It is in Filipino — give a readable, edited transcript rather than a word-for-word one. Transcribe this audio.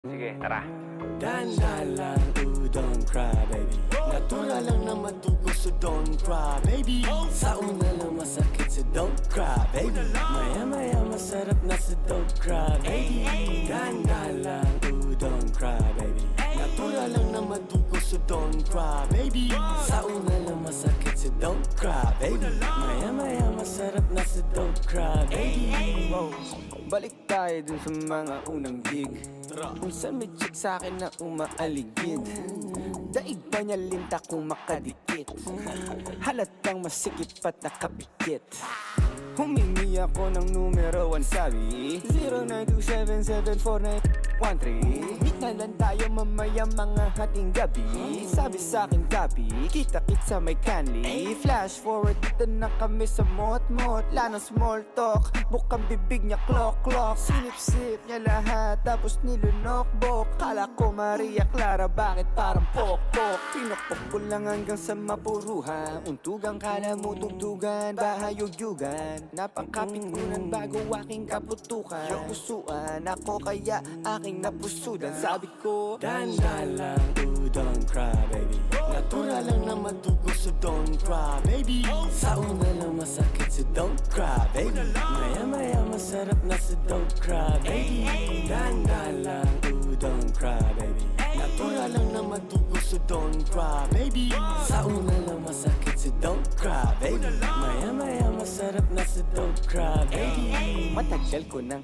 Sige, tara. Dahan-dahan lang, ooh, don't cry, baby. Natural lang na matuko, so don't cry, baby. Sa una lang masakit, so don't cry, baby. Maya-maya masarap na, so don't cry, baby. Dahan-dahan lang, ooh, don't cry, baby. Natural lang na matuko, so don't cry, baby. Sa una lang masakit, so don't cry, baby. Maya-maya masarap na, so don't cry, baby. Wow. Balik tayo dun sa mga unang gig. Kung saan may chick sa'kin na umaaligid, daig pa niya linta kung makadikit. Halatang masikip at nakapikit. Humingi ako ng numero 1, sabi 0927749113. Meet na lang tayo mamaya mga hating gabi. Sabi sa'kin gabi, kita-kit sa may canli. Flash forward, dito na kami sa mot-mot. Wala ng small talk, bukang bibig niya klok-klok. Sinip-sip niya lahat, tapos nilunok-bok. Kala ko Maria Clara, bakit parang pok-pok? Pinokpok ko lang hanggang sa mapuruhan. Untugang kala mo tugtugan, bahayog-yugan. Napakapit kunan bago aking kaputukan. Yung pusuan ako kaya aking napusudan. Sabi ko, dahan-dahan lang, ooh, don't cry, baby. Natural lang na matuko, so don't cry, baby. Sa una lang masakit, so don't cry, baby. Maya-maya masarap na, so don't cry, baby. Dahan-dahan lang, ooh, don't cry, baby. Natural lang na matuko, so don't cry, baby. Sa una lang masakit, so don't cry, baby. Maya-maya masarap na, so don't cry, baby. matagal ko nang